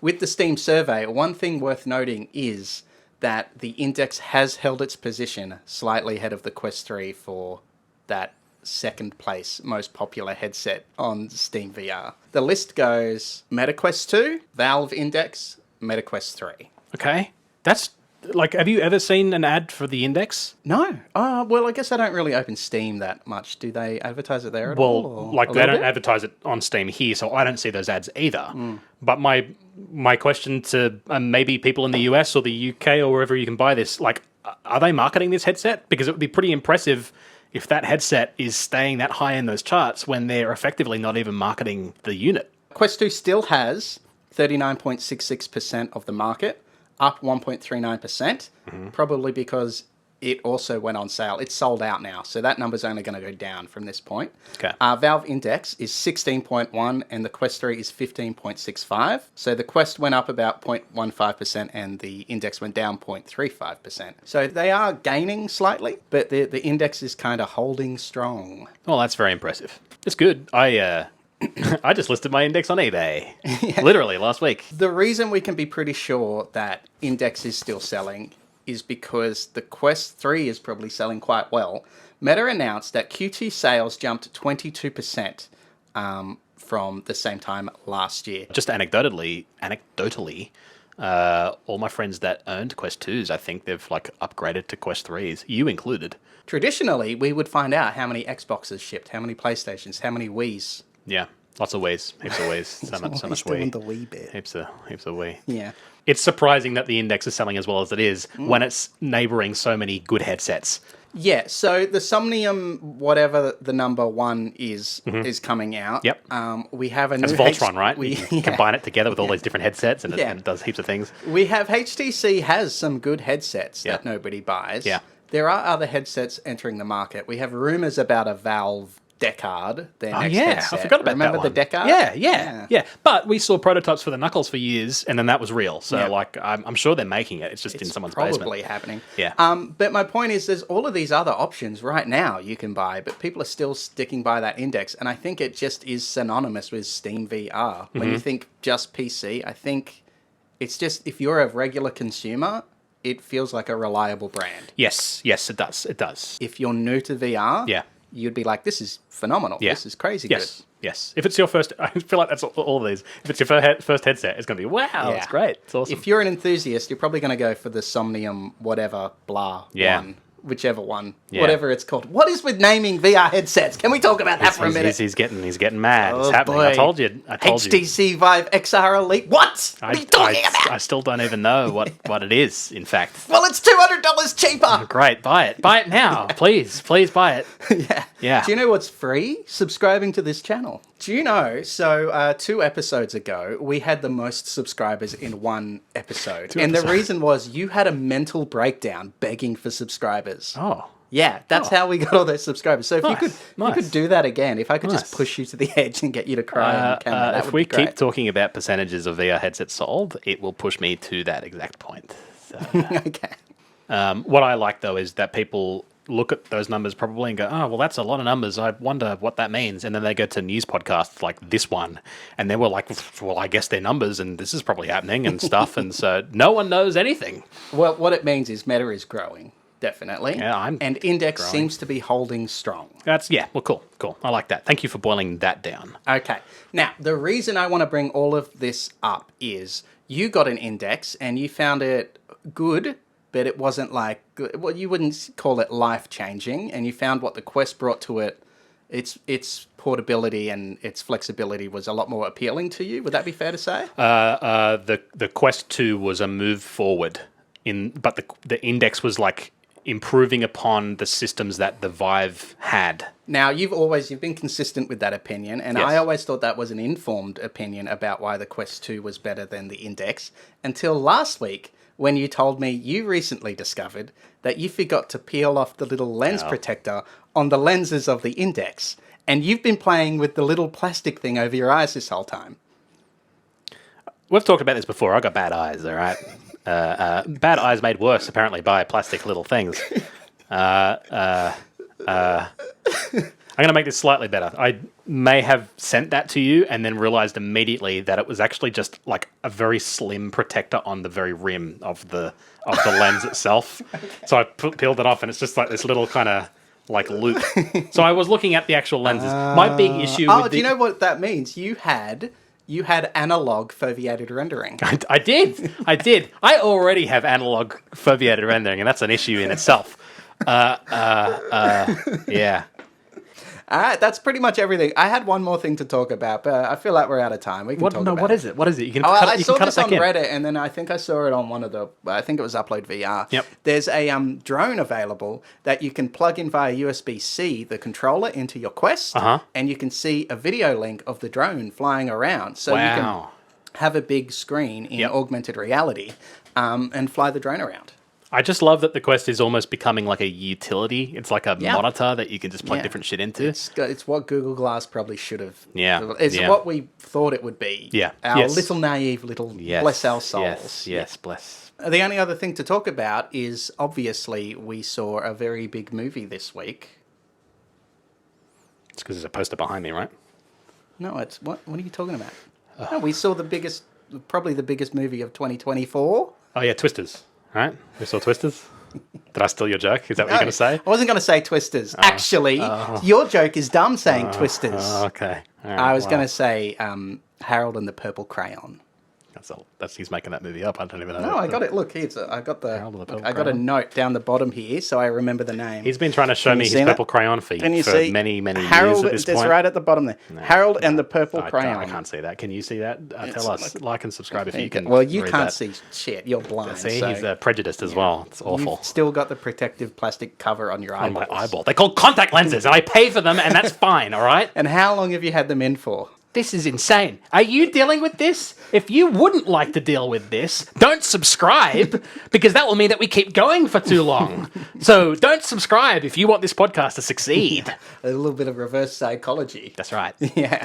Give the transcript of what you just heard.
With the Steam survey, one thing worth noting is that the Index has held its position slightly ahead of the Quest 3 for that second place most popular headset on SteamVR. The list goes MetaQuest 2, Valve Index, MetaQuest 3. Okay. That's like, have you ever seen an ad for the Index? No. Well, I guess I don't really open Steam that much. Do they advertise it there at all? Well, like they don't advertise it on Steam here, so I don't see those ads either. But my question to maybe people in the US or the UK or wherever you can buy this, like, are they marketing this headset? Because it would be pretty impressive if that headset is staying that high in those charts when they're effectively not even marketing the unit. Quest 2 still has 39.66% of the market, up 1.39%, probably because it also went on sale. It's sold out now, so that number's only going to go down from this point. Okay. Valve Index is 16.1 and the Quest 3 is 15.65. So the Quest went up about 0.15% and the Index went down 0.35%. So they are gaining slightly, but the Index is kind of holding strong. Well, that's very impressive. It's good. I just listed my Index on eBay, literally last week. The reason we can be pretty sure that Index is still selling is because the Quest 3 is probably selling quite well. Meta announced that Q2 sales jumped 22% from the same time last year. Just anecdotally, all my friends that owned Quest 2s, I think they've like upgraded to Quest 3s, you included. Traditionally, we would find out how many Xboxes shipped, how many PlayStations, how many Wiis. Yeah, lots of Wiis, heaps of Wiis, so much Wii. The Wii bit. Heaps of Wii. Yeah. It's surprising that the Index is selling as well as it is when it's neighbouring so many good headsets. Yeah, so the Somnium, whatever the number one is coming out. Yep. We have a That's new... Voltron, right? You can combine it together with all these different headsets and it does heaps of things. We have HTC has some good headsets that nobody buys. Yeah. There are other headsets entering the market. We have rumours about a Valve Decard, their next headset. I forgot about Remember that one. the Decard? Yeah. But we saw prototypes for the Knuckles for years, and then that was real. So, like, I'm sure they're making it. It's just in someone's basement. Probably happening. Yeah. But my point is, there's all of these other options right now you can buy, but people are still sticking by that Index, and I think it just is synonymous with SteamVR. When you think just PC, I think it's just, if you're a regular consumer, it feels like a reliable brand. Yes, it does. It does. If you're new to VR, you'd be like, this is phenomenal. This is crazy good. Yes. If it's your first, I feel like that's all of these. If it's your first headset, it's going to be, wow, it's great. It's awesome. If you're an enthusiast, you're probably going to go for the Somnium whatever, blah, one. Whichever one, whatever it's called. What is with naming VR headsets? Can we talk about that for a minute? He's getting mad. It's happening. Boy. I told you. HTC Vive XR Elite. What are you talking about? I still don't even know what it is, in fact. Well, it's $200 cheaper. Oh, great. Buy it. Buy it now. Please buy it. Yeah. Do you know what's free? Subscribing to this channel. Do you know, so 2 episodes ago, we had the most subscribers in one episode. The reason was you had a mental breakdown begging for subscribers. Oh. Yeah, that's how we got all those subscribers. So if you could do that again, if I could just push you to the edge and get you to cry on camera, that if would we be great. keep talking about percentages of VR headsets sold, it will push me to that exact point. So, okay. What I like, though, is that people look at those numbers probably and go, oh, well, that's a lot of numbers. I wonder what that means. And then they go to news podcasts like this one, and then we're like, well, I guess they're numbers, and this is probably happening and stuff. And so no one knows anything. Well, what it means is Meta is growing, definitely. Yeah, and Index seems to be holding strong. Cool. I like that. Thank you for boiling that down. Okay. Now, the reason I want to bring all of this up is you got an Index, and you found it good, but it wasn't like, well, you wouldn't call it life-changing, and you found what the Quest brought to it, its portability and its flexibility was a lot more appealing to you. Would that be fair to say? The Quest 2 was a move forward, but the Index was like improving upon the systems that the Vive had. Now, you've been consistent with that opinion, and I always thought that was an informed opinion about why the Quest 2 was better than the Index, until last week, when you told me you recently discovered that you forgot to peel off the little lens protector on the lenses of the Index, and you've been playing with the little plastic thing over your eyes this whole time. We've talked about this before. I got bad eyes, all right? Bad eyes made worse, apparently, by plastic little things. I'm going to make this slightly better. I may have sent that to you and then realized immediately that it was actually just like a very slim protector on the very rim of the lens itself. Okay. So I peeled it off, and it's just like this little kind of like loop. So I was looking at the actual lenses. My big issue with do you know what that means? You had analog foveated rendering. I did. I already have analog foveated rendering, and that's an issue in itself. Yeah. All right, that's pretty much everything. I had one more thing to talk about, but I feel like we're out of time. We can talk about it. What is it? What is it? You can I saw this on Reddit, and then I think I saw it on one of the... I think it was Upload VR. Yep. There's a drone available that you can plug in via USB-C, the controller, into your Quest, and you can see a video link of the drone flying around. So you can have a big screen in augmented reality and fly the drone around. I just love that the Quest is almost becoming like a utility. It's like a monitor that you can just plug different shit into. It's what Google Glass probably should have. Yeah. It's what we thought it would be. Yeah. Our little naive little bless our souls. Yes, bless. The only other thing to talk about is obviously we saw a very big movie this week. It's because there's a poster behind me, right? No, it's... What are you talking about? No, we saw probably the biggest movie of 2024. Oh, yeah, Twisters. Right? We saw Twisters? Did I steal your joke? Is that what you're going to say? I wasn't going to say Twisters. Actually, your joke is dumb saying Twisters. Okay. Right, I was going to say Harold and the Purple Crayon. He's making that movie up. I don't even know. No, I got it. Look, I got a note down the bottom here, so I remember the name. He's been trying to show me his Purple Crayon feed for many, many Harold, years at this point. It's right at the bottom there. No, Harold and the Purple Crayon. I can't see that. Can you see that? Tell us. Like and subscribe if you can. Well, you can't see shit. You're blind. See, he's prejudiced as well. It's awful. You've still got the protective plastic cover on your eyeballs. On my eyeball. They're called contact lenses, and I pay for them, and that's fine, all right? And how long have you had them in for? This is insane. Are you dealing with this? If you wouldn't like to deal with this, don't subscribe, because that will mean that we keep going for too long. So don't subscribe if you want this podcast to succeed. A little bit of reverse psychology. That's right. Yeah.